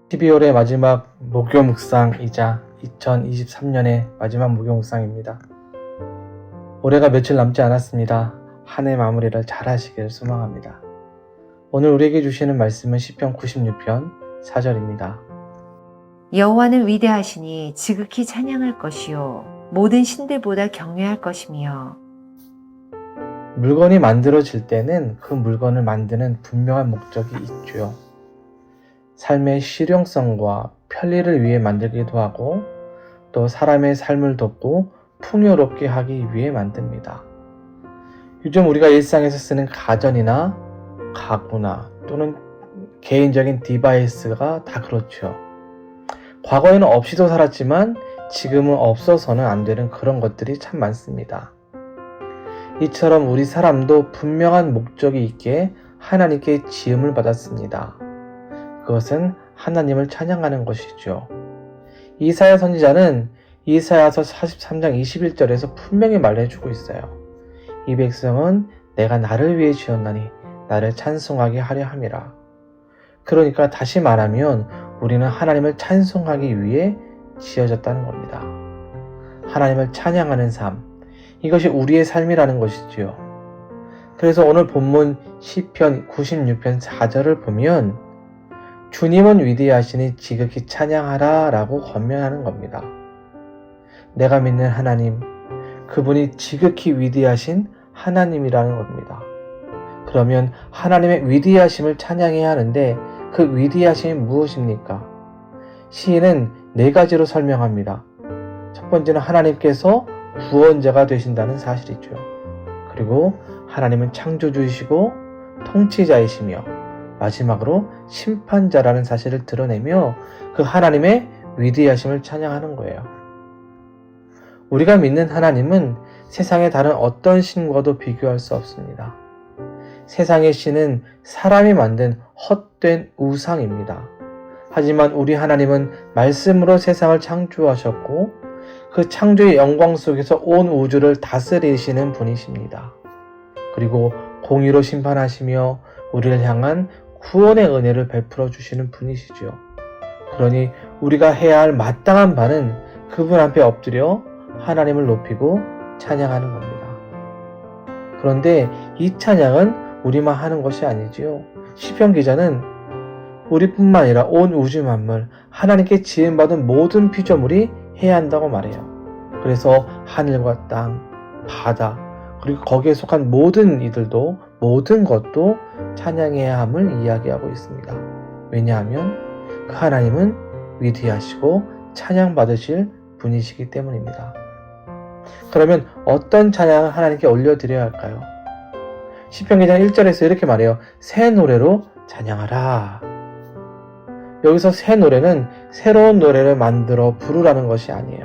12월의 마지막 목요 묵상이자 2023년의 마지막 목요 묵상입니다. 올해가 며칠 남지 않았습니다. 한 해 마무리를 잘 하시길 소망합니다. 오늘 우리에게 주시는 말씀은 시편 96편 4절입니다. 여호와는 위대하시니 지극히 찬양할 것이요 모든 신들보다 경외할 것이며. 물건이 만들어질 때는 그 물건을 만드는 분명한 목적이 있죠. 삶의 실용성과 편리를 위해 만들기도 하고 또 사람의 삶을 돕고 풍요롭게 하기 위해 만듭니다. 요즘 우리가 일상에서 쓰는 가전이나 가구나 또는 개인적인 디바이스가 다 그렇죠. 과거에는 없이도 살았지만 지금은 없어서는 안 되는 그런 것들이 참 많습니다. 이처럼 우리 사람도 분명한 목적이 있게 하나님께 지음을 받았습니다. 그것은 하나님을 찬양하는 것이죠. 이사야 선지자는 이사야서 43장 21절에서 분명히 말해주고 있어요. 이 백성은 내가 나를 위해 지었나니 나를 찬송하게 하려 함이라. 그러니까 다시 말하면 우리는 하나님을 찬송하기 위해 지어졌다는 겁니다. 하나님을 찬양하는 삶, 이것이 우리의 삶이라는 것이지요. 그래서 오늘 본문 시편 96편 4절을 보면 주님은 위대하시니 지극히 찬양하라 라고 권면하는 겁니다. 내가 믿는 하나님, 그분이 지극히 위대하신 하나님이라는 겁니다. 그러면 하나님의 위대하심을 찬양해야 하는데 그 위대하심이 무엇입니까? 시인은 4가지로 설명합니다. 첫 번째는 하나님께서 구원자가 되신다는 사실이죠. 그리고 하나님은 창조주이시고 통치자이시며 마지막으로 심판자라는 사실을 드러내며 그 하나님의 위대하심을 찬양하는 거예요. 우리가 믿는 하나님은 세상의 다른 어떤 신과도 비교할 수 없습니다. 세상의 신은 사람이 만든 헛된 우상입니다. 하지만 우리 하나님은 말씀으로 세상을 창조하셨고 그 창조의 영광 속에서 온 우주를 다스리시는 분이십니다. 그리고 공의로 심판하시며 우리를 향한 구원의 은혜를 베풀어 주시는 분이시죠. 그러니 우리가 해야 할 마땅한 바는 그분 앞에 엎드려 하나님을 높이고 찬양하는 겁니다. 그런데 이 찬양은 우리만 하는 것이 아니지요. 시편 기자는 우리뿐만 아니라 온 우주 만물, 하나님께 지음받은 모든 피조물이 해야 한다고 말해요. 그래서 하늘과 땅, 바다, 그리고 거기에 속한 모든 이들도, 모든 것도 찬양해야 함을 이야기하고 있습니다. 왜냐하면 그 하나님은 위대하시고 찬양받으실 분이시기 때문입니다. 그러면 어떤 찬양을 하나님께 올려드려야 할까요? 시편 기자 1절에서 이렇게 말해요. 새 노래로 찬양하라. 여기서 새 노래는 새로운 노래를 만들어 부르라는 것이 아니에요.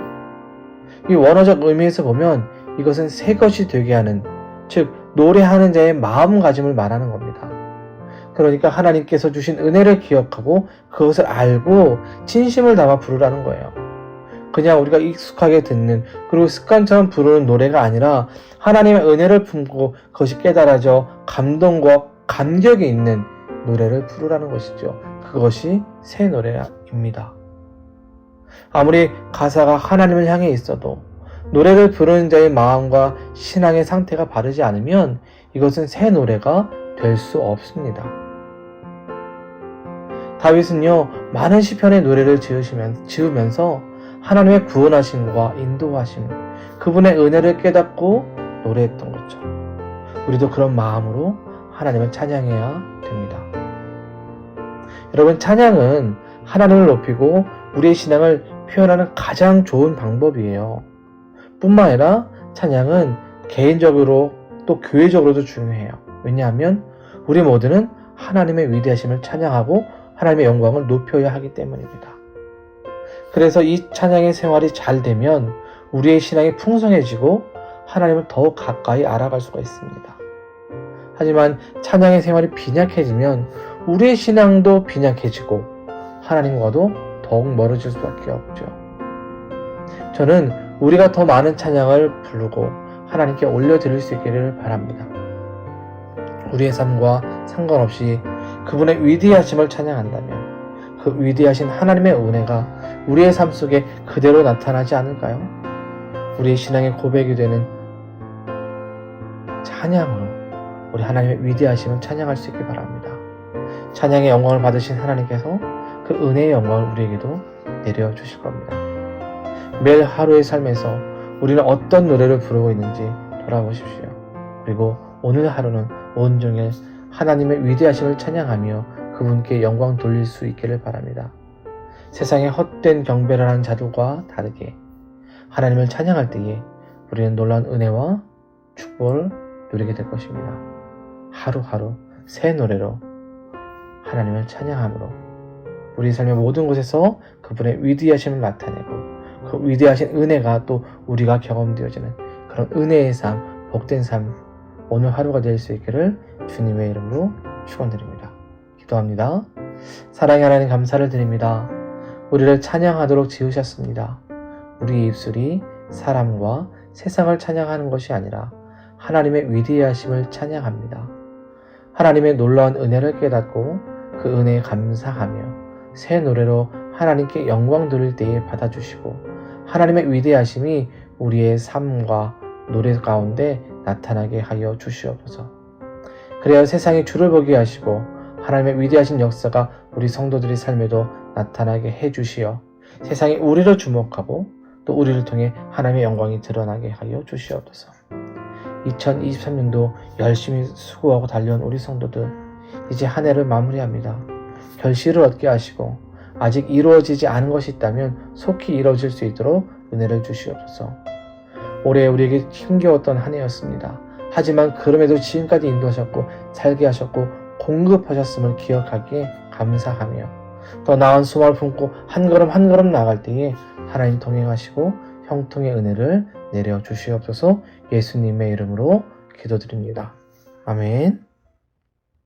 이 원어적 의미에서 보면 이것은 새 것이 되게 하는, 즉 노래하는 자의 마음가짐을 말하는 겁니다. 그러니까 하나님께서 주신 은혜를 기억하고 그것을 알고 진심을 담아 부르라는 거예요. 그냥 우리가 익숙하게 듣는, 그리고 습관처럼 부르는 노래가 아니라 하나님의 은혜를 품고 그것이 깨달아져 감동과 감격이 있는 노래를 부르라는 것이죠. 그것이 새 노래입니다. 아무리 가사가 하나님을 향해 있어도 노래를 부르는 자의 마음과 신앙의 상태가 바르지 않으면 이것은 새 노래가 될 수 없습니다. 다윗은요, 많은 시편의 노래를 지으면서 하나님의 구원하심과 인도하심, 그분의 은혜를 깨닫고 노래했던 거죠. 우리도 그런 마음으로 하나님을 찬양해야 됩니다. 여러분, 찬양은 하나님을 높이고 우리의 신앙을 표현하는 가장 좋은 방법이에요. 뿐만 아니라 찬양은 개인적으로 또 교회적으로도 중요해요. 왜냐하면 우리 모두는 하나님의 위대하심을 찬양하고 하나님의 영광을 높여야 하기 때문입니다. 그래서 이 찬양의 생활이 잘 되면 우리의 신앙이 풍성해지고 하나님을 더욱 가까이 알아갈 수가 있습니다. 하지만 찬양의 생활이 빈약해지면 우리의 신앙도 빈약해지고 하나님과도 더욱 멀어질 수밖에 없죠. 저는 우리가 더 많은 찬양을 부르고 하나님께 올려드릴 수 있기를 바랍니다. 우리의 삶과 상관없이 그분의 위대하심을 찬양한다면, 그 위대하신 하나님의 은혜가 우리의 삶 속에 그대로 나타나지 않을까요? 우리의 신앙의 고백이 되는 찬양으로 우리 하나님의 위대하심을 찬양할 수 있길 바랍니다. 찬양의 영광을 받으신 하나님께서 그 은혜의 영광을 우리에게도 내려주실 겁니다. 매일 하루의 삶에서 우리는 어떤 노래를 부르고 있는지 돌아보십시오. 그리고 오늘 하루는 온종일 하나님의 위대하심을 찬양하며 그분께 영광 돌릴 수 있기를 바랍니다. 세상의 헛된 경배를 하는 자들과 다르게 하나님을 찬양할 때에 우리는 놀라운 은혜와 축복을 누리게 될 것입니다. 하루하루 새 노래로 하나님을 찬양함으로 우리 삶의 모든 곳에서 그분의 위대하심을 나타내고 그 위대하신 은혜가 또 우리가 경험되어지는 그런 은혜의 삶, 복된 삶 오늘 하루가 될 수 있기를 주님의 이름으로 축원드립니다. 기도합니다. 사랑의 하나님 감사를 드립니다. 우리를 찬양하도록 지으셨습니다. 우리의 입술이 사람과 세상을 찬양하는 것이 아니라 하나님의 위대하심을 찬양합니다. 하나님의 놀라운 은혜를 깨닫고 그 은혜에 감사하며 새 노래로 하나님께 영광 돌릴 때에 받아주시고 하나님의 위대하심이 우리의 삶과 노래 가운데 나타나게 하여 주시옵소서. 그래야 세상이 주를 보게 하시고 하나님의 위대하신 역사가 우리 성도들의 삶에도 나타나게 해주시어 세상이 우리를 주목하고 또 우리를 통해 하나님의 영광이 드러나게 하여 주시옵소서. 2023년도 열심히 수고하고 달려온 우리 성도들 이제 한 해를 마무리합니다. 결실을 얻게 하시고 아직 이루어지지 않은 것이 있다면 속히 이루어질 수 있도록 은혜를 주시옵소서. 올해 우리에게 힘겨웠던 한 해였습니다. 하지만 그럼에도 지금까지 인도하셨고 살게 하셨고 공급하셨음을 기억하기에 감사하며 더 나은 소망을 품고 한 걸음 한 걸음 나아갈 때에 하나님 동행하시고 형통의 은혜를 내려 주시옵소서. 예수님의 이름으로 기도드립니다. 아멘.